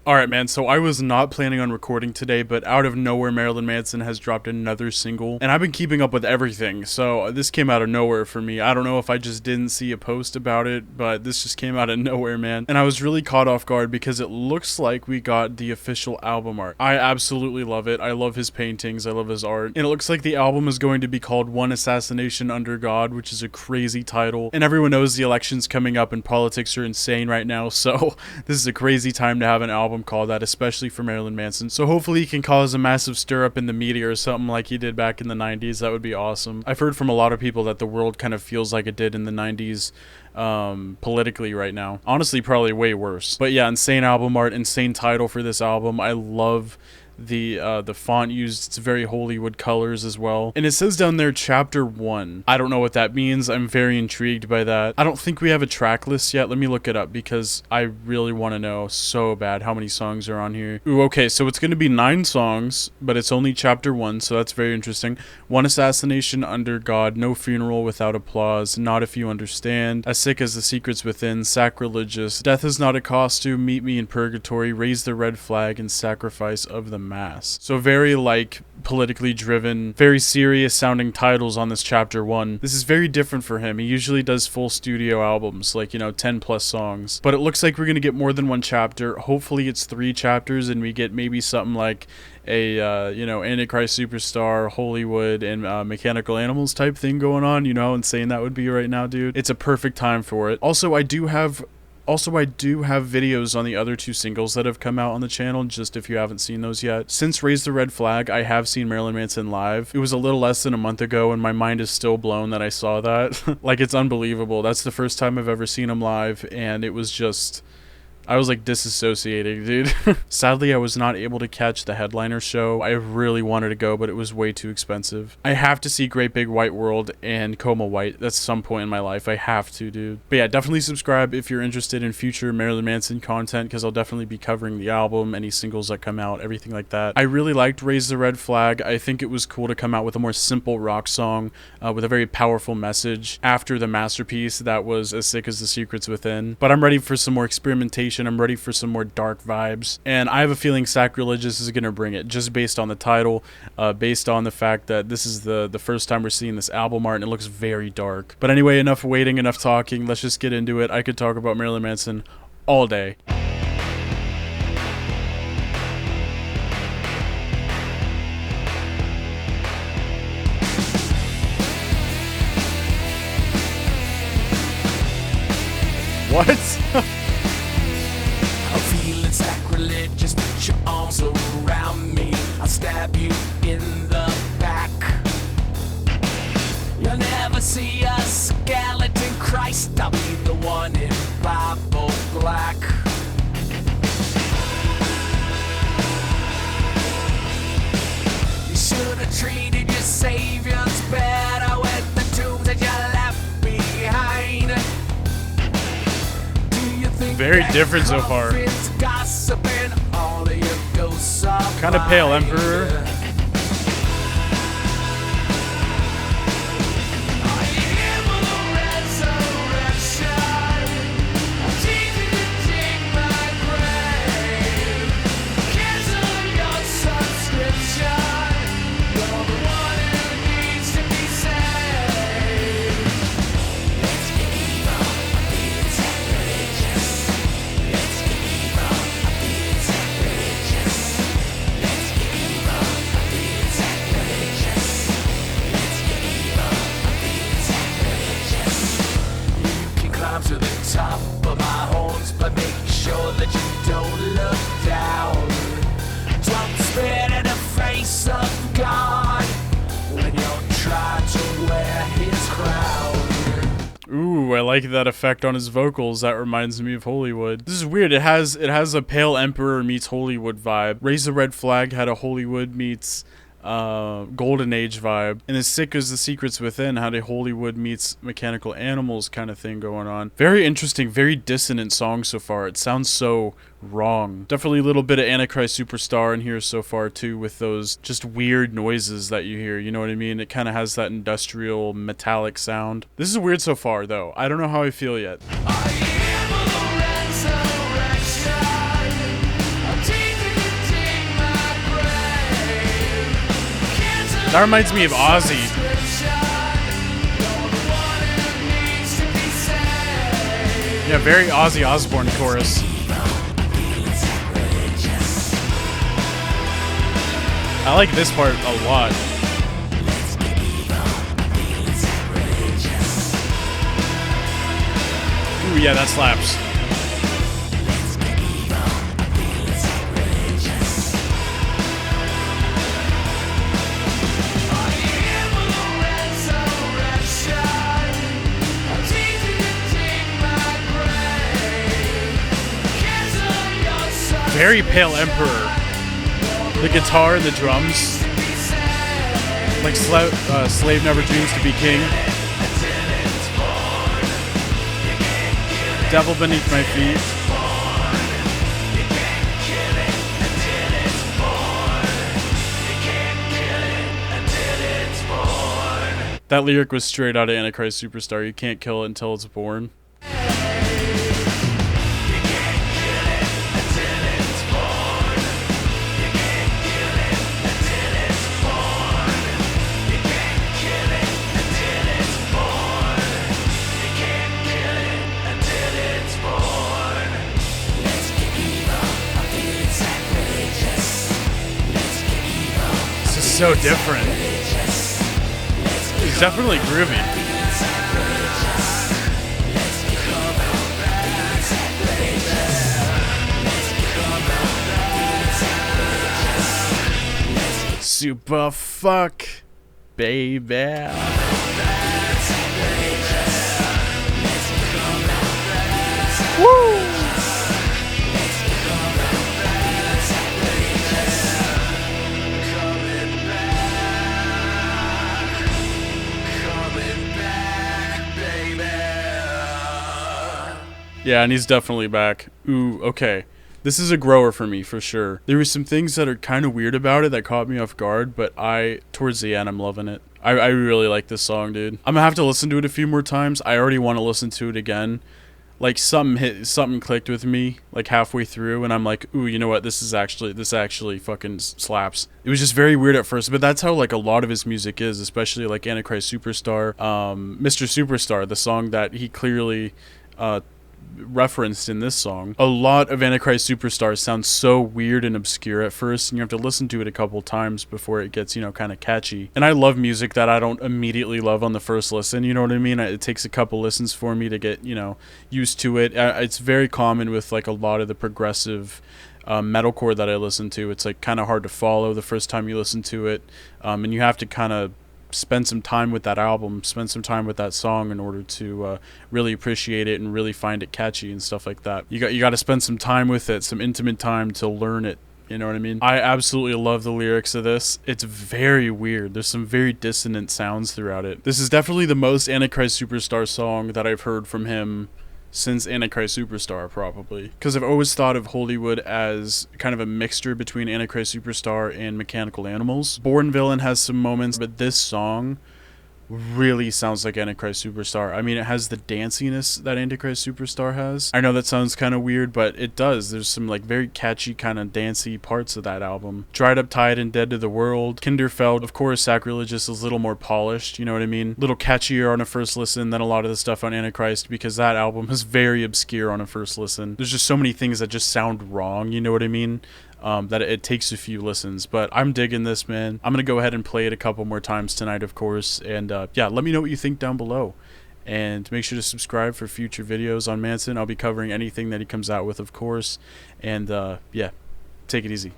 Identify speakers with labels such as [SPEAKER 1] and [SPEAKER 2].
[SPEAKER 1] Alright, man, so I was not planning on recording today, but out of nowhere, Marilyn Manson has dropped another single, and I've been keeping up with everything, so this came out of nowhere for me. I don't know if I just didn't see a post about it, but this just came out of nowhere, man. And I was really caught off guard because it looks like we got the official album art. I absolutely love it. I love his paintings, I love his art, and it looks like the album is going to be called One Assassination Under God, which is a crazy title, and everyone knows the election's coming up and politics are insane right now, so this is a crazy time to have an album called that, especially for Marilyn Manson. So hopefully he can cause a massive stir up in the media or something like he did back in the 90s. That would be awesome. I've heard from a lot of people that the world kind of feels like it did in the 90s politically right now. Honestly, probably way worse. But yeah, insane album art, insane title for this album. I love the font used. It's very Hollywood colors as well, and it says down there chapter 1. I don't know what that means. I'm very intrigued by that. I don't think we have a track list yet. Let me look it up because I really want to know so bad how many songs are on here. Ooh, okay, so it's going to be 9 songs, but it's only chapter 1, so that's very interesting. One Assassination Under God, No Funeral Without Applause, Not If You Understand, As Sick as the Secrets Within, Sacrilegious, Death Is Not a Costume, Meet Me in Purgatory, Raise the Red Flag, and Sacrifice of the Mass. So very like politically driven, very serious sounding titles on this chapter 1. This is very different for him. He usually does full studio albums, like, 10 plus songs, but it looks like we're gonna get more than one chapter. Hopefully it's 3 chapters and we get maybe something like a Antichrist Superstar, Hollywood, and Mechanical Animals type thing going on. You know how insane that would be right now, dude. It's a perfect time for it. Also, I do have videos on the other 2 singles that have come out on the channel, just if you haven't seen those yet. Since Raise the Red Flag, I have seen Marilyn Manson live. It was a little less than a month ago, and my mind is still blown that I saw that. Like, it's unbelievable. That's the first time I've ever seen him live, and it was just... I was like disassociating, dude. Sadly, I was not able to catch the headliner show. I really wanted to go, but it was way too expensive. I have to see Great Big White World and Coma White. That's some point in my life. I have to, dude. But yeah, definitely subscribe if you're interested in future Marilyn Manson content, because I'll definitely be covering the album, any singles that come out, everything like that. I really liked Raise the Red Flag. I think it was cool to come out with a more simple rock song with a very powerful message after the masterpiece that was As Sick as the Secrets Within. But I'm ready for some more experimentation. I'm ready for some more dark vibes, and I have a feeling Sacrilegious is going to bring it, just based on the title, based on the fact that this is the first time we're seeing this album art, and it looks very dark. But anyway, enough waiting, enough talking. Let's just get into it. I could talk about Marilyn Manson all day. What?
[SPEAKER 2] I'm feeling sacrilegious, put your arms around me. I'll stab you in the back. You'll never see a skeleton Christ. I'll be the one in Bible black. You should have treated your saviors better with the tombs that you left behind.
[SPEAKER 1] Very different so far. Kind of pale, Emperor.
[SPEAKER 2] To the top of my horns, but make sure that you don't look down. Don't spit in the face of God when you're trying to wear his crown.
[SPEAKER 1] Ooh, I like that effect on his vocals. That reminds me of Hollywood. This is weird. It has a pale Emperor meets Hollywood vibe. Raise the Red Flag had a Hollywood meets Golden Age vibe, and As Sick as the Secrets Within had a Hollywood meets Mechanical Animals kind of thing going on. Very interesting, very dissonant song so far. It sounds so wrong. Definitely a little bit of Antichrist Superstar in here so far too, with those just weird noises that you hear, you know what I mean? It kind of has that industrial metallic sound. This is weird so far though. I don't know how I feel yet. That reminds me of Ozzy. Yeah, very Ozzy Osbourne chorus. I like this part a lot. Ooh, yeah, that slaps. Very Pale Emperor. The guitar and the drums. Like Slave Never Dreams to Be King. Devil Beneath My Feet. That lyric was straight out of Antichrist Superstar. You can't kill it until it's born. So different. It's definitely groovy. Super fuck, baby. Woo! Yeah, and he's definitely back. Ooh, okay. This is a grower for me, for sure. There were some things that are kind of weird about it that caught me off guard, but towards the end, I'm loving it. I really like this song, dude. I'm gonna have to listen to it a few more times. I already want to listen to it again. Like, something clicked with me, like, halfway through, and I'm like, ooh, you know what, this actually fucking slaps. It was just very weird at first, but that's how, like, a lot of his music is, especially, like, Antichrist Superstar, Mr. Superstar, the song that he clearly, referenced in this song. A lot of Antichrist Superstar sounds so weird and obscure at first, and you have to listen to it a couple times before it gets, you know, kind of catchy. And I love music that I don't immediately love on the first listen, you know what I mean? It takes a couple listens for me to get, you know, used to it. It's very common with, like, a lot of the progressive metalcore that I listen to. It's, like, kind of hard to follow the first time you listen to it, and you have to kind of spend some time with that album, spend some time with that song in order to really appreciate it and really find it catchy and stuff like that. You got to spend some time with it, some intimate time to learn it. You know what I mean? I absolutely love the lyrics of this. It's very weird. There's some very dissonant sounds throughout it. This is definitely the most Antichrist Superstar song that I've heard from him since Antichrist Superstar, probably. Because I've always thought of Hollywood as kind of a mixture between Antichrist Superstar and Mechanical Animals. Born Villain has some moments, but this song really sounds like Antichrist Superstar. I mean, it has the danciness that Antichrist Superstar has. I know that sounds kind of weird, but it does. There's some, like, very catchy kind of dancey parts of that album. Dried Up Tide and Dead to the World. Kinderfeld, of course, Sacrilegious is a little more polished, you know what I mean? A little catchier on a first listen than a lot of the stuff on Antichrist, because that album is very obscure on a first listen. There's just so many things that just sound wrong, you know what I mean? That it takes a few listens, but I'm digging this, man. I'm gonna go ahead and play it a couple more times tonight, of course, and yeah, let me know what you think down below, and make sure to subscribe for future videos on Manson. I'll be covering anything that he comes out with, of course, and yeah, take it easy.